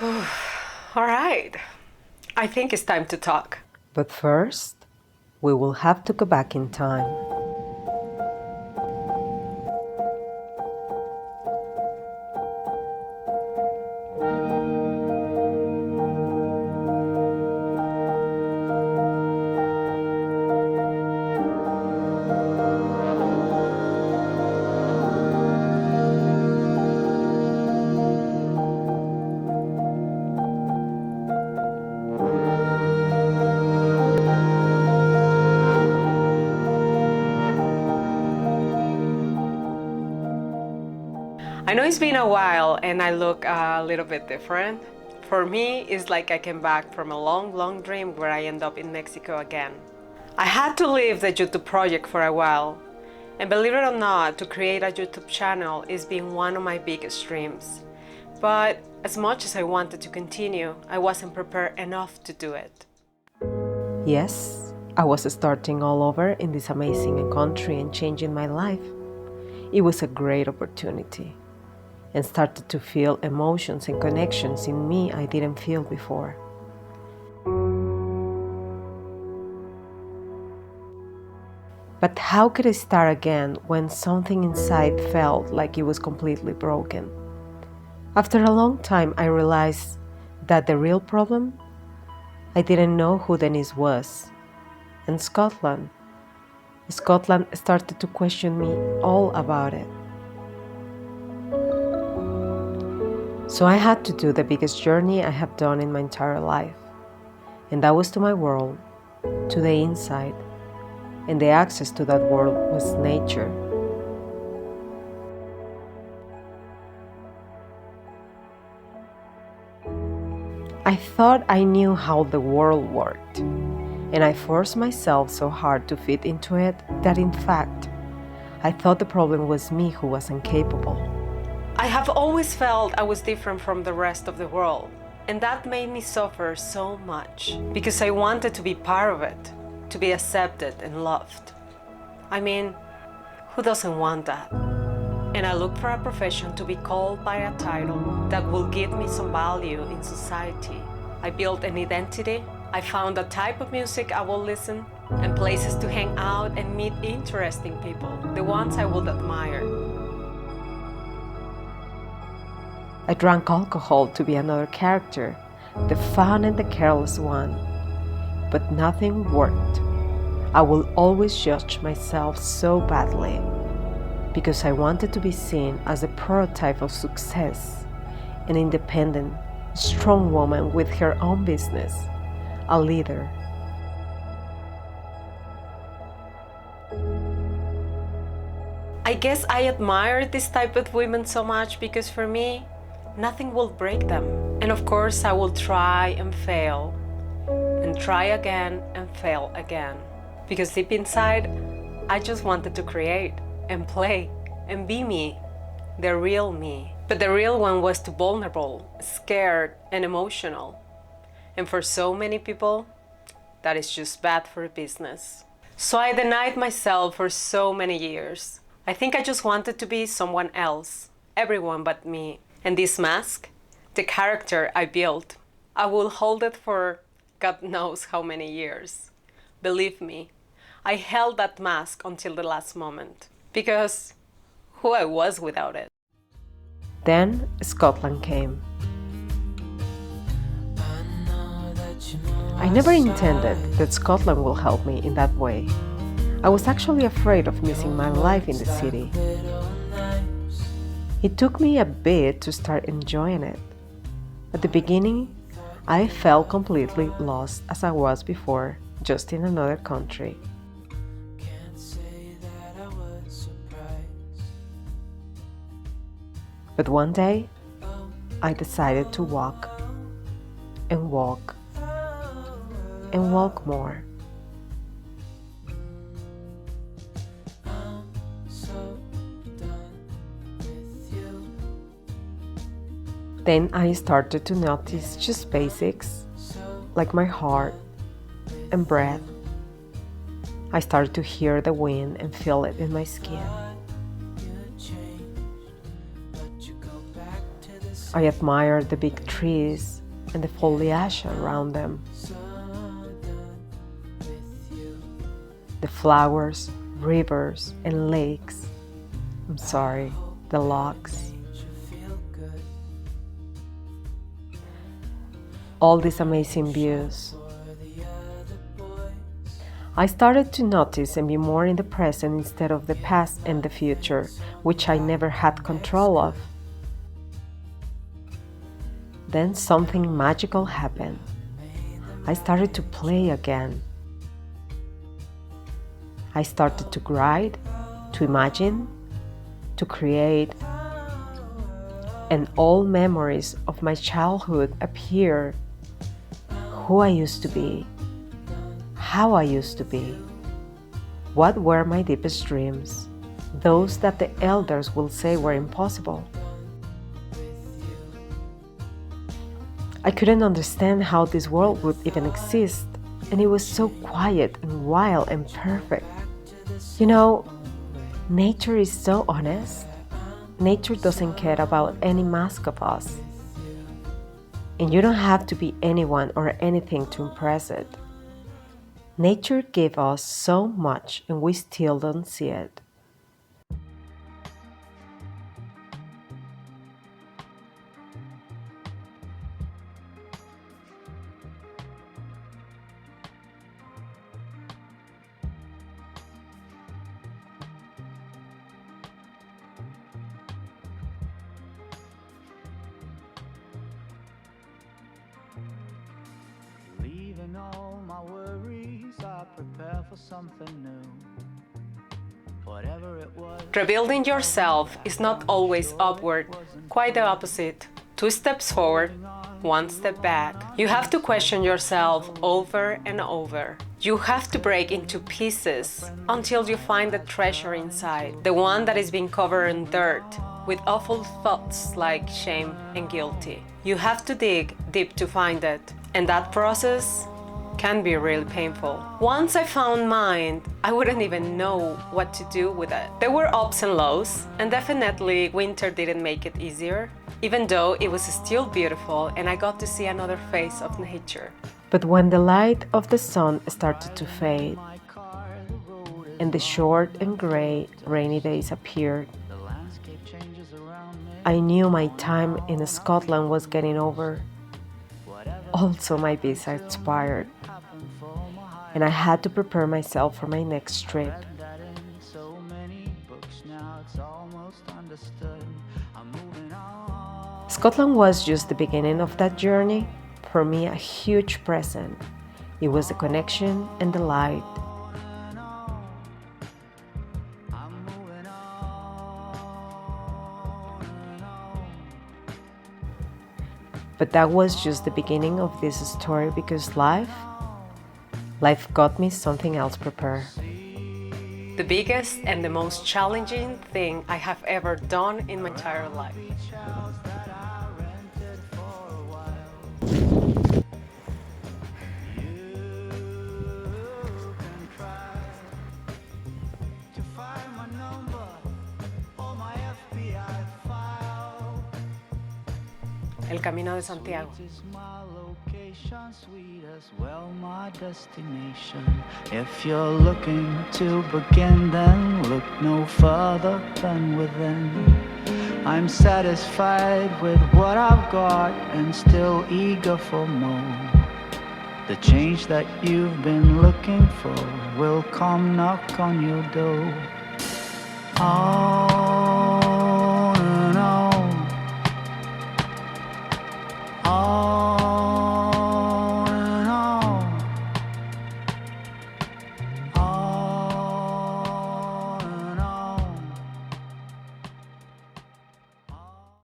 All right, I think it's time to talk. But first, we will have to go back in time. I know it's been a while and I look a little bit different. For me, it's like I came back from a long, long dream where I end up in Mexico again. I had to leave the YouTube project for a while, and believe it or not, to create a YouTube channel is being one of my biggest dreams. But as much as I wanted to continue, I wasn't prepared enough to do it. Yes, I was starting all over in this amazing country and changing my life. It was a great opportunity and started to feel emotions and connections in me I didn't feel before. But how could I start again when something inside felt like it was completely broken? After a long time, I realized that the real problem, I didn't know who Denise was. And Scotland started to question me all about it. So I had to do the biggest journey I have done in my entire life. And that was to my world, to the inside. And the access to that world was nature. I thought I knew how the world worked, and I forced myself so hard to fit into it that in fact, I thought the problem was me who was incapable. I have always felt I was different from the rest of the world, and that made me suffer so much because I wanted to be part of it, to be accepted and loved. I mean, who doesn't want that? And I looked for a profession to be called by a title that will give me some value in society. I built an identity. I found a type of music I will listen and places to hang out and meet interesting people, the ones I would admire. I drank alcohol to be another character, the fun and the careless one. But nothing worked. I will always judge myself so badly because I wanted to be seen as a prototype of success, an independent, strong woman with her own business, a leader. I guess I admire this type of women so much because for me, nothing will break them. And of course, I will try and fail, and try again and fail again. Because deep inside, I just wanted to create and play and be me, the real me. But the real one was too vulnerable, scared, and emotional. And for so many people, that is just bad for business. So I denied myself for so many years. I think I just wanted to be someone else, everyone but me. And this mask, the character I built, I will hold it for God knows how many years. Believe me, I held that mask until the last moment, because who I was without it. Then Scotland came. I never intended that Scotland will help me in that way. I was actually afraid of missing my life in the city. It took me a bit to start enjoying it. At the beginning, I felt completely lost as I was before, just in another country. But one day, I decided to walk and walk and walk more. Then I started to notice just basics, like my heart and breath. I started to hear the wind and feel it in my skin. I admire the big trees and the foliage around them, the flowers, rivers, and lakes. I'm sorry, the logs. All these amazing views. I started to notice and be more in the present instead of the past and the future, which I never had control of. Then something magical happened. I started to play again. I started to write, to imagine, to create, and all memories of my childhood appeared. Who I used to be, how I used to be, what were my deepest dreams, those that the elders will say were impossible. I couldn't understand how this world would even exist, and it was so quiet and wild and perfect. You know, nature is so honest. Nature doesn't care about any mask of us. And you don't have to be anyone or anything to impress it. Nature gave us so much and we still don't see it. Leaving all my worries, I prepare for something new. Whatever it was. Rebuilding yourself is not always upward, quite the opposite. 2 steps forward, 1 step back. You have to question yourself over and over. You have to break into pieces until you find the treasure inside, the one that is being covered in dirt with awful thoughts like shame and guilty. You have to dig deep to find it, and that process can be really painful. Once I found mine, I wouldn't even know what to do with it. There were ups and lows, and definitely winter didn't make it easier, even though it was still beautiful and I got to see another face of nature. But when the light of the sun started to fade and the short and gray rainy days appeared, I knew my time in Scotland was getting over. Also, my visa expired, and I had to prepare myself for my next trip. Scotland was just the beginning of that journey. For me, a huge present. It was the connection and the light. But that was just the beginning of this story, because life got me something else prepared. The biggest and the most challenging thing I have ever done in my entire life. El Camino de Santiago. My destination. If you're looking to begin, then look no further than within. I'm satisfied with what I've got and still eager for more. The change that you've been looking for will come knock on your door. Oh,